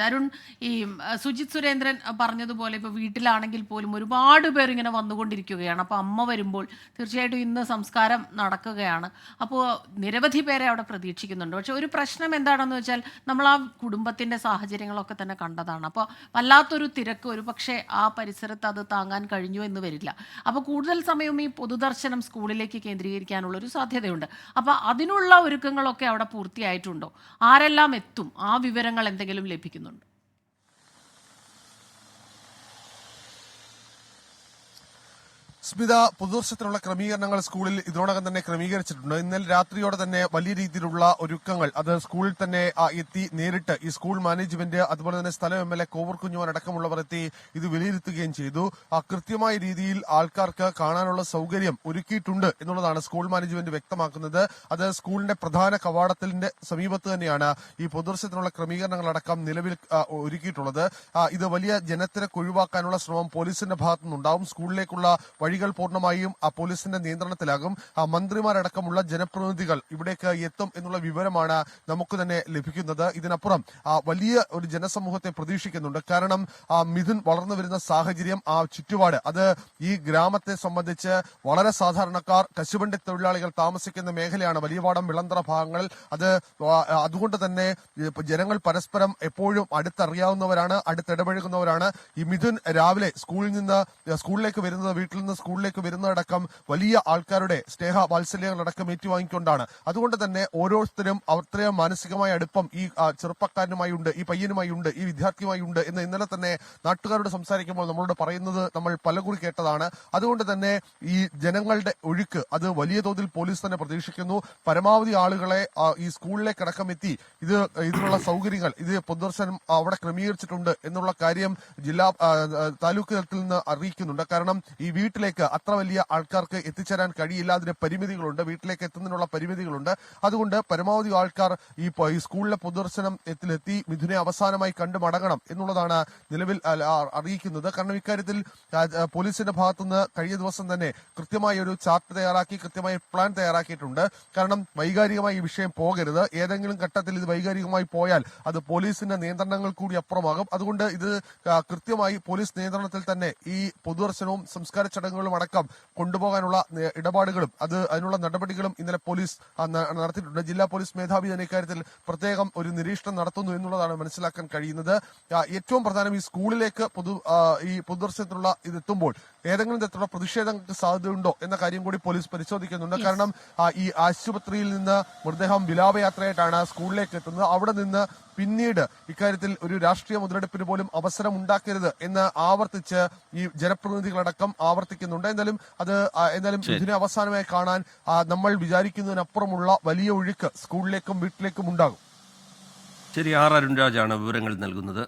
അരുൺ, ഈ സുജിത് സുരേന്ദ്രൻ പറഞ്ഞതുപോലെ ഇപ്പോൾ വീട്ടിലാണെങ്കിൽ പോലും ഒരുപാട് പേർ ഇങ്ങനെ വന്നുകൊണ്ടിരിക്കുകയാണ്. അപ്പോൾ അമ്മ വരുമ്പോൾ തീർച്ചയായിട്ടും ഇന്ന് സംസ്കാരം നടക്കുകയാണ്. അപ്പോൾ നിരവധി പേരെ അവിടെ പ്രതീക്ഷിക്കുന്നുണ്ട്. പക്ഷെ ഒരു പ്രശ്നം എന്താണെന്ന് വെച്ചാൽ നമ്മൾ ആ കുടുംബത്തിൻ്റെ സാഹചര്യങ്ങളൊക്കെ തന്നെ കണ്ടതാണ്. അപ്പോൾ വല്ലാത്തൊരു തിരക്ക് ഒരു പക്ഷേ ആ പരിസരത്ത് അത് താങ്ങാൻ കഴിഞ്ഞു എന്ന് വരില്ല. അപ്പോൾ കൂടുതൽ സമയവും ഈ പൊതുദർശനം സ്കൂളിലേക്ക് കേന്ദ്രീകരിക്കാനുള്ള ഒരു സാധ്യതയുണ്ട്. അപ്പോൾ അതിനുള്ള ഒരുക്കങ്ങളൊക്കെ അവിടെ പൂർത്തിയായിട്ടുണ്ടോ? ആരെല്ലാം എത്തും? ആ വിവരങ്ങൾ എന്തെങ്കിലും ലഭിക്കുന്നുണ്ടോ? സ്മിത, പൊതുദർശനത്തിനുള്ള ക്രമീകരണങ്ങൾ സ്കൂളിൽ ഇതിനോടകം തന്നെ ക്രമീകരിച്ചിട്ടുണ്ട്. ഇന്നലെ രാത്രിയോടെ തന്നെ വലിയ രീതിയിലുള്ള ഒരുക്കങ്ങൾ അത് സ്കൂളിൽ തന്നെ എത്തി നേരിട്ട് ഈ സ്കൂൾ മാനേജ്മെന്റ് അതുപോലെ തന്നെ സ്ഥലം M L A Kovoor Kunjumon അടക്കമുള്ളവർ എത്തി ഇത് വിലയിരുത്തുകയും ചെയ്തു. കൃത്യമായ രീതിയിൽ ആൾക്കാർക്ക് കാണാനുള്ള സൗകര്യം ഒരുക്കിയിട്ടുണ്ട് എന്നുള്ളതാണ് സ്കൂൾ മാനേജ്മെന്റ് വ്യക്തമാക്കുന്നത്. അത് സ്കൂളിന്റെ പ്രധാന കവാടത്തിന്റെ സമീപത്ത് തന്നെയാണ് ഈ പൊതുദർശനത്തിനുള്ള ക്രമീകരണങ്ങളടക്കം നിലവിൽ ഒരുക്കിയിട്ടുള്ളത്. ഇത് വലിയ ജനത്തിരക്ക് ഒഴിവാക്കാനുള്ള ശ്രമം പോലീസിന്റെ ഭാഗത്തുനിന്നുണ്ടാവും. സ്കൂളിലേക്കുള്ള വഴികൾ പൂർണ്ണമായും പോലീസിന്റെ നിയന്ത്രണത്തിലാകും. മന്ത്രിമാരടക്കമുള്ള ജനപ്രതിനിധികൾ ഇവിടേക്ക് എത്തും എന്നുള്ള വിവരമാണ് നമുക്ക് തന്നെ ലഭിക്കുന്നത്. ഇതിനപ്പുറം വലിയ ഒരു ജനസമൂഹത്തെ പ്രതീക്ഷിക്കുന്നുണ്ട്. കാരണം മിഥുൻ വളർന്നു വരുന്ന സാഹചര്യം, ആ ചുറ്റുപാട് അത് ഈ ഗ്രാമത്തെ സംബന്ധിച്ച് വളരെ സാധാരണക്കാർ, കശുവണ്ടി തൊഴിലാളികൾ താമസിക്കുന്ന മേഖലയാണ് വലിയപാടം വിളന്തറ ഭാഗങ്ങൾ. അതുകൊണ്ട് തന്നെ ജനങ്ങൾ പരസ്പരം എപ്പോഴും അടുത്തറിയാവുന്നവരാണ്, അടുത്തിടപഴകുന്നവരാണ്. ഈ മിഥുൻ രാവിലെ സ്കൂളിലേക്ക് വരുന്നത്, വീട്ടിൽ നിന്ന് സ്കൂളിലേക്ക് വരുന്നതടക്കം വലിയ ആൾക്കാരുടെ സ്നേഹ വാത്സല്യങ്ങളടക്കം ഏറ്റുവാങ്ങിക്കൊണ്ടാണ്. അതുകൊണ്ട് തന്നെ ഓരോരുത്തരും അത്രയും മാനസികമായ അടുപ്പം ഈ ചെറുപ്പക്കാരനുമായി ഉണ്ട്, ഈ പയ്യനുമായി ഉണ്ട്, ഈ വിദ്യാർത്ഥിയുമായി ഉണ്ട് എന്ന് ഇന്നലെ തന്നെ നാട്ടുകാരോട് സംസാരിക്കുമ്പോൾ നമ്മളോട് പറയുന്നത് നമ്മൾ പലകുറി കേട്ടതാണ്. അതുകൊണ്ട് തന്നെ ഈ ജനങ്ങളുടെ ഒഴുക്ക് അത് വലിയ തോതിൽ പോലീസ് തന്നെ പ്രതീക്ഷിക്കുന്നു. പരമാവധി ആളുകളെ ഈ സ്കൂളിലേക്ക് അടക്കം എത്തി ഇതിനുള്ള സൗകര്യങ്ങൾ ഇത് പൊതുദർശനം അവിടെ ക്രമീകരിച്ചിട്ടുണ്ട് എന്നുള്ള കാര്യം താലൂക്ക് തലത്തിൽ നിന്ന് അറിയിക്കുന്നുണ്ട്. കാരണം ഈ വീട്ടിലേക്ക് അത്ര വലിയ ആൾക്കാർക്ക് എത്തിച്ചേരാൻ കഴിയില്ല, അതിന് പരിമിതികളുണ്ട്, വീട്ടിലേക്ക് എത്തുന്നതിനുള്ള പരിമിതികളുണ്ട്. അതുകൊണ്ട് പരമാവധി ആൾക്കാർ ഈ സ്കൂളിലെ പൊതുദർശനത്തിലെത്തി മിഥുനെ അവസാനമായി കണ്ടു മടങ്ങണം എന്നുള്ളതാണ് നിലവിൽ അറിയിക്കുന്നത്. കാരണം ഇക്കാര്യത്തിൽ പോലീസിന്റെ ഭാഗത്തുനിന്ന് കഴിഞ്ഞ ദിവസം തന്നെ കൃത്യമായ ഒരു ചാർട്ട് തയ്യാറാക്കി, കൃത്യമായ പ്ലാൻ തയ്യാറാക്കിയിട്ടുണ്ട്. കാരണം വൈകാരികമായി ഈ വിഷയം പോകരുത്. ഏതെങ്കിലും ഘട്ടത്തിൽ ഇത് വൈകാരികമായി പോയാൽ അത് പോലീസിന്റെ നിയന്ത്രണങ്ങൾ കൂടി അപ്പുറമാകും. അതുകൊണ്ട് ഇത് കൃത്യമായി പോലീസ് നിയന്ത്രണത്തിൽ തന്നെ ഈ പൊതുദർശനവും സംസ്കാര ചടങ്ങുകളും അടക്കം കൊണ്ടുപോകാനുള്ള ഇടപാടുകളും അതിനുള്ള നടപടികളും ഇന്നലെ പോലീസ് നടത്തിയിട്ടുണ്ട്. ജില്ലാ പോലീസ് മേധാവി തന്നെ ഇക്കാര്യത്തിൽ പ്രത്യേകം ഒരു നിരീക്ഷണം നടത്തുന്നു എന്നുള്ളതാണ് മനസ്സിലാക്കാൻ കഴിയുന്നത്. ഏറ്റവും പ്രധാനം ഈ സ്കൂളിലേക്ക് ഈ പൊതുദർശനത്തിനുള്ള ഇതെത്തുമ്പോൾ ഏതെങ്കിലും തരത്തിലുള്ള പ്രതിഷേധങ്ങൾക്ക് സാധ്യതയുണ്ടോ എന്ന കാര്യം കൂടി പോലീസ് പരിശോധിക്കുന്നുണ്ട്. കാരണം ഈ ആശുപത്രിയിൽ നിന്ന് മൃതദേഹം വിലാപയാത്രയായിട്ടാണ് സ്കൂളിലേക്ക് എത്തുന്നത്. അവിടെ നിന്ന് പിന്നീട് ഇക്കാര്യത്തിൽ ഒരു രാഷ്ട്രീയ മുതലെടുപ്പിന് പോലും അവസരം ഉണ്ടാക്കരുത് എന്ന് ആവർത്തിച്ച് ഈ ജനപ്രതിനിധികളടക്കം ആവർത്തിക്കുന്നുണ്ട്. എന്നാലും ഇതിനെ അവസാനമായി കാണാൻ നമ്മൾ വിചാരിക്കുന്നതിനപ്പുറമുള്ള വലിയ ഒഴുക്ക് സ്കൂളിലേക്കും വീട്ടിലേക്കും ഉണ്ടാകും. ശരി, ആർ അരുൺരാജാണ് വിവരങ്ങൾ നൽകുന്നത്.